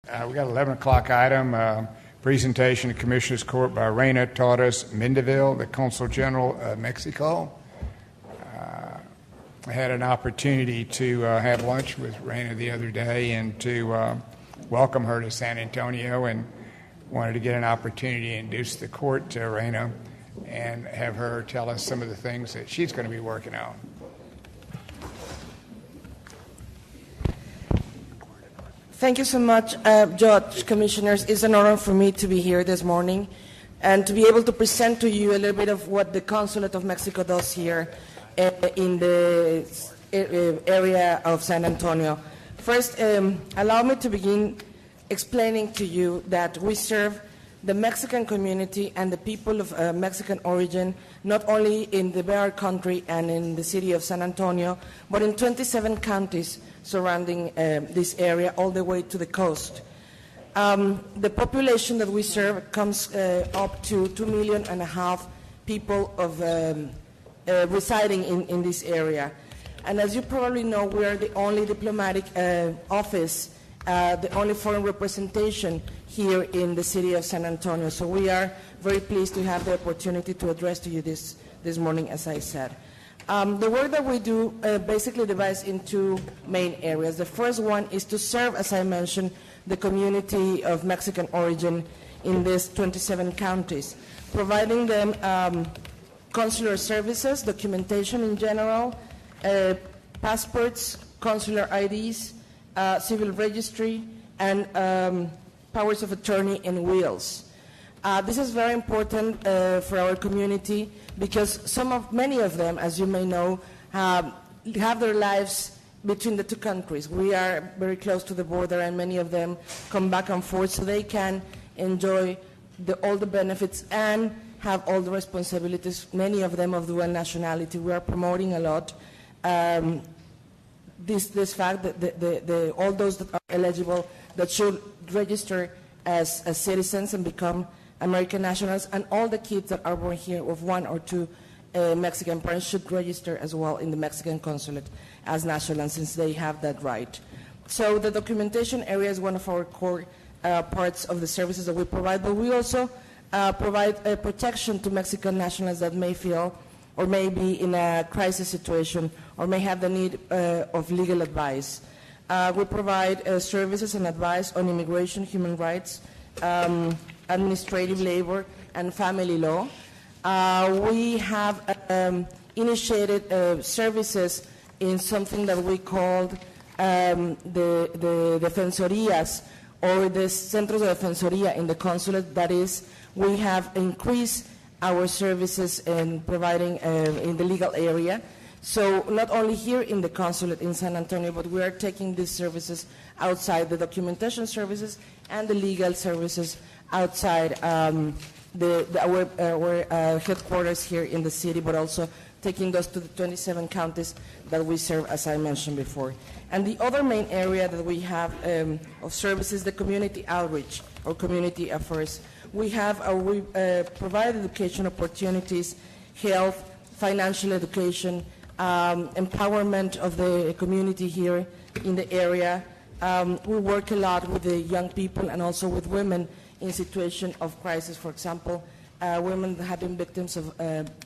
We got an 11 o'clock item, presentation of Commissioners Court by Reina Torres Mendeville, the Consul General of Mexico. I had an opportunity to have lunch with Reina the other day and to welcome her to San Antonio, and wanted to get an opportunity to introduce the court to Reina and have her tell us some of the things that she's going to be working on. Thank you so much, Judge, Commissioners. It's an honor for me to be here this morning and to be able to present to you a little bit of what the Consulate of Mexico does here in the area of San Antonio. First, allow me to begin explaining to you that we serve the Mexican community and the people of Mexican origin, not only in the Bexar country and in the city of San Antonio, but in 27 counties surrounding this area, all the way to the coast. The population that we serve comes up to 2.5 million people of residing in this area. And as you probably know, we are the only diplomatic office, the only foreign representation here in the city of San Antonio. So we are very pleased to have the opportunity to address to you this morning, as I said. The work that we do basically divides into main areas. The first one is to serve, as I mentioned, the community of Mexican origin in these 27 counties, providing them consular services, documentation in general, passports, consular IDs, civil registry, and powers of attorney and wills. This is very important for our community because many of them, as you may know, have their lives between the two countries. We are very close to the border, and many of them come back and forth so they can enjoy all the benefits and have all the responsibilities, many of them of dual nationality. We are promoting a lot this fact that all those that are eligible that should register as citizens and become American nationals, and all the kids that are born here of one or two Mexican parents should register as well in the Mexican consulate as nationals, since they have that right. So the documentation area is one of our core parts of the services that we provide, but we also provide protection to Mexican nationals that may feel or may be in a crisis situation or may have the need of legal advice. We provide services and advice on immigration, human rights, administrative labor, and family law. We have initiated services in something that we called the defensorias, or the centros de defensoría in the consulate. That is, we have increased our services in providing in the legal area. So not only here in the consulate in San Antonio, but we are taking these services outside, the documentation services and the legal services outside our headquarters here in the city, but also taking those to the 27 counties that we serve, as I mentioned before. And the other main area that we have of services, the community outreach or community affairs. We provide education opportunities, health, financial education, empowerment of the community here in the area. We work a lot with the young people and also with women in situation of crisis. For example, women that have been victims of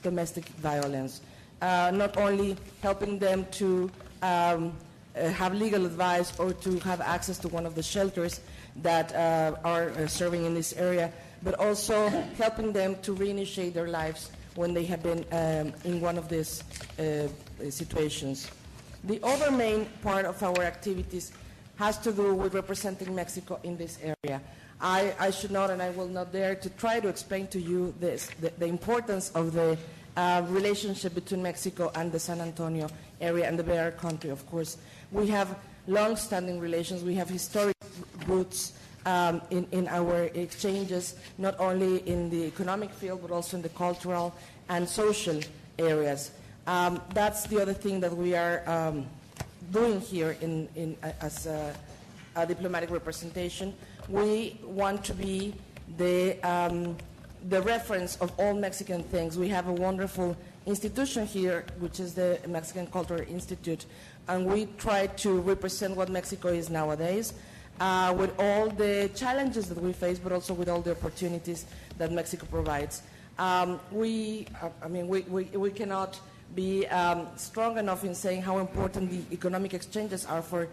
domestic violence. Not only helping them to have legal advice or to have access to one of the shelters that are serving in this area, but also helping them to reinitiate their lives when they have been in one of these situations. The other main part of our activities has to do with representing Mexico in this area. I should not, and I will not dare to try to explain to you the importance of the relationship between Mexico and the San Antonio area and the Bexar country, of course. We have long-standing relations. We have historic roots in our exchanges, not only in the economic field, but also in the cultural and social areas. That's the other thing that we are doing here as a diplomatic representation. We want to be the reference of all Mexican things. We have a wonderful institution here, which is the Mexican Cultural Institute, and we try to represent what Mexico is nowadays, with all the challenges that we face, but also with all the opportunities that Mexico provides. We cannot be strong enough in saying how important the economic exchanges are for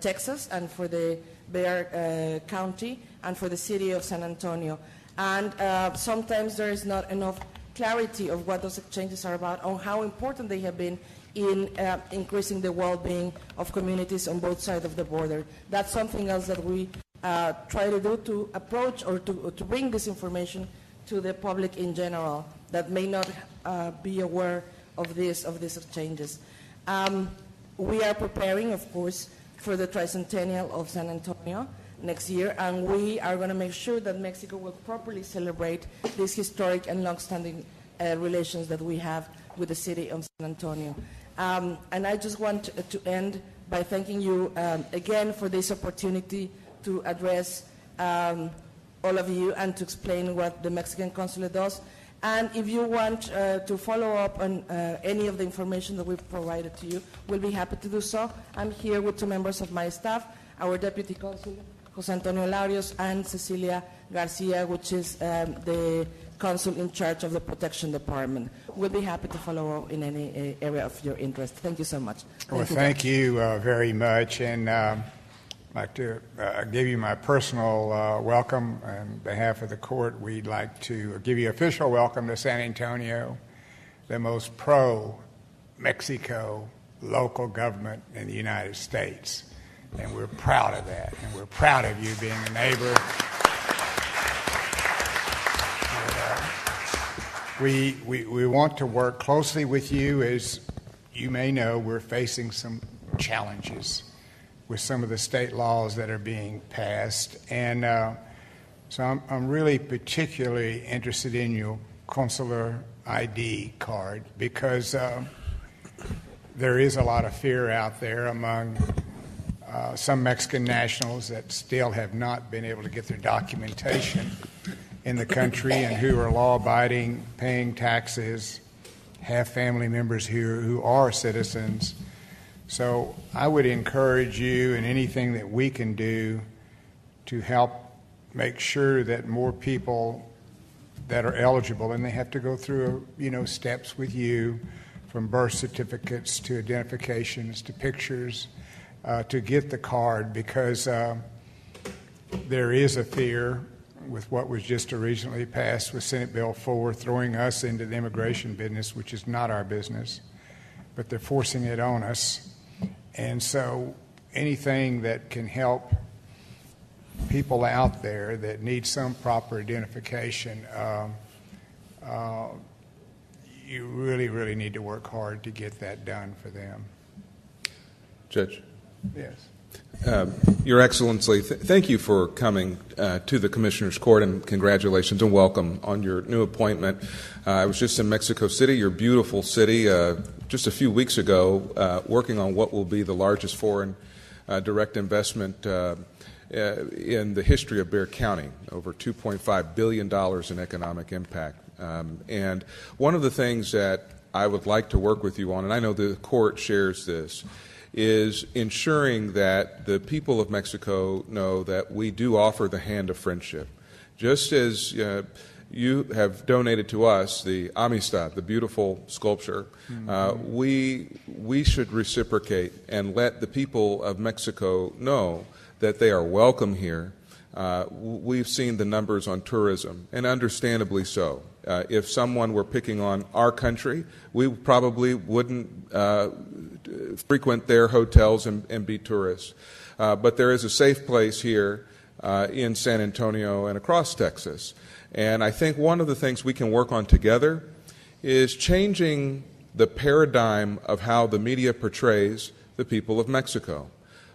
Texas and for the Bexar County and for the city of San Antonio. And sometimes there is not enough clarity of what those exchanges are about, or how important they have been in increasing the well-being of communities on both sides of the border. That's something else that we try to do, to approach or to bring this information to the public in general that may not be aware of these exchanges. We are preparing, of course, for the tricentennial of San Antonio next year, and we are going to make sure that Mexico will properly celebrate these historic and long-standing relations that we have with the city of San Antonio. And I just want to end by thanking you again for this opportunity to address all of you and to explain what the Mexican consulate does. And if you want to follow up on any of the information that we've provided to you, we'll be happy to do so. I'm here with 2 members of my staff, our Deputy Consul, Jose Antonio Larios, and Cecilia Garcia, which is the Consul in charge of the Protection Department. We'll be happy to follow up in any area of your interest. Thank you so much. Well, thank you very much. And I'd like to give you my personal welcome on behalf of the court. We'd like to give you official welcome to San Antonio, the most pro-Mexico local government in the United States. And we're proud of that. And we're proud of you being a neighbor. And, we want to work closely with you. As you may know, we're facing some challenges with some of the state laws that are being passed. And so I'm really particularly interested in your consular ID card, because there is a lot of fear out there among some Mexican nationals that still have not been able to get their documentation in the country and who are law-abiding, paying taxes, have family members here who are citizens. So I would encourage you in anything that we can do to help make sure that more people that are eligible, and they have to go through, steps with you, from birth certificates to identifications to pictures, to get the card, because there is a fear with what was just originally passed with Senate Bill 4, throwing us into the immigration business, which is not our business, but they're forcing it on us. And so anything that can help people out there that need some proper identification, you really, really need to work hard to get that done for them. Judge. Yes. Your Excellency, thank you for coming to the Commissioner's Court, and congratulations and welcome on your new appointment. I was just in Mexico City, your beautiful city, just a few weeks ago, working on what will be the largest foreign direct investment in the history of Bexar County, over $2.5 billion in economic impact. And one of the things that I would like to work with you on, and I know the Court shares this, is ensuring that the people of Mexico know that we do offer the hand of friendship. Just as you have donated to us the Amistad, the beautiful sculpture, we should reciprocate and let the people of Mexico know that they are welcome here. We've seen the numbers on tourism, and understandably so. If someone were picking on our country, we probably wouldn't frequent their hotels and be tourists. But there is a safe place here in San Antonio and across Texas. And I think one of the things we can work on together is changing the paradigm of how the media portrays the people of Mexico.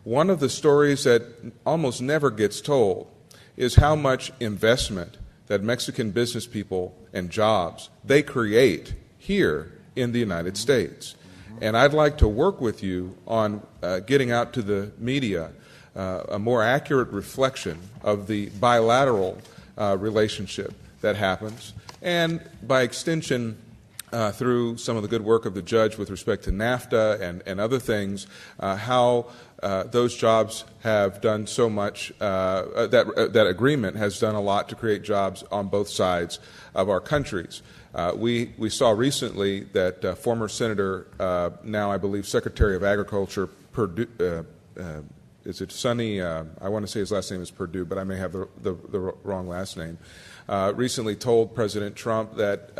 One of the stories that almost never gets told is how much investment that Mexican business people and jobs they create here in the United States. And I'd like to work with you on getting out to the media a more accurate reflection of the bilateral relationship that happens, and by extension, through some of the good work of the judge with respect to NAFTA and other things, how those jobs have done so much, that agreement has done a lot to create jobs on both sides of our countries. We saw recently that former Senator, now I believe Secretary of Agriculture, Perdue, is it Sonny? I want to say his last name is Perdue, but I may have the wrong last name. Recently told President Trump that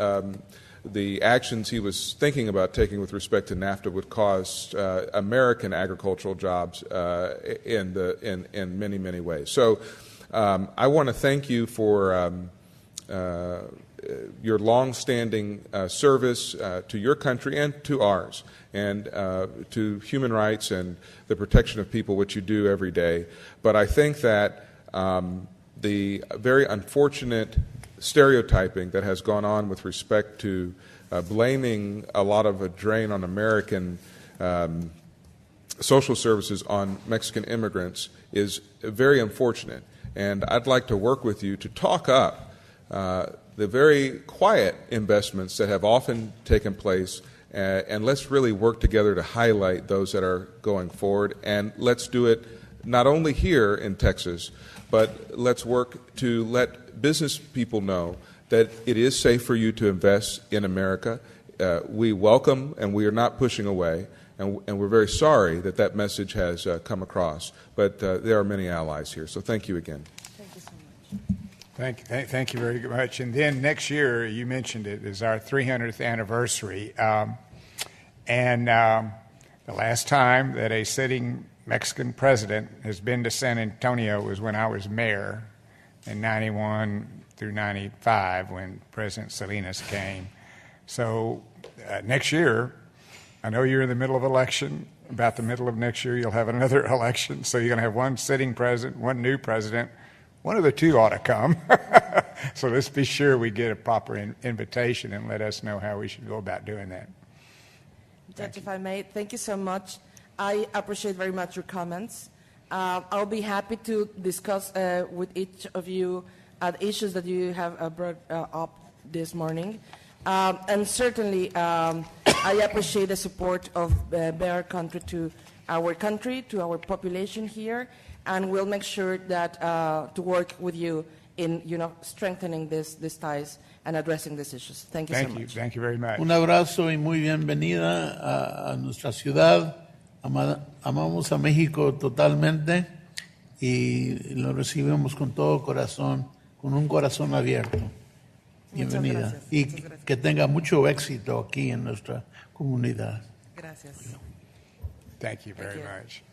the actions he was thinking about taking with respect to NAFTA would cost American agricultural jobs in many, many ways. So I want to thank you for your long-standing service to your country and to ours, and to human rights and the protection of people, which you do every day. But I think that the very unfortunate stereotyping that has gone on with respect to blaming a lot of a drain on American social services on Mexican immigrants is very unfortunate. And I'd like to work with you to talk up the very quiet investments that have often taken place, and let's really work together to highlight those that are going forward. And let's do it not only here in Texas, but let's work to let business people know that it is safe for you to invest in America. We welcome and we are not pushing away, and we're very sorry that that message has come across. But there are many allies here, so thank you again. Thank you so much. Thank you very much. And then next year, you mentioned it, is our 300th anniversary. And the last time that a sitting Mexican president has been to San Antonio was when I was mayor in 91 through 95 when President Salinas came. So next year, I know you're in the middle of election. About the middle of next year, you'll have another election. So you're going to have one sitting president, one new president. One of the two ought to come. So let's be sure we get a proper invitation and let us know how we should go about doing that. Judge, if I may, thank you so much. I appreciate very much your comments. I'll be happy to discuss with each of you the issues that you have brought up this morning. And certainly, I appreciate the support of Bear Country to our population here, and we'll make sure that to work with you in strengthening these ties and addressing these issues. Thank you so much. Thank you very much. Un abrazo y muy bienvenida a nuestra ciudad. Amamos a México totalmente y lo recibimos con todo corazón, con un corazón abierto. Bienvenida. Y que tenga mucho éxito aquí en nuestra comunidad. Gracias. Thank you very much.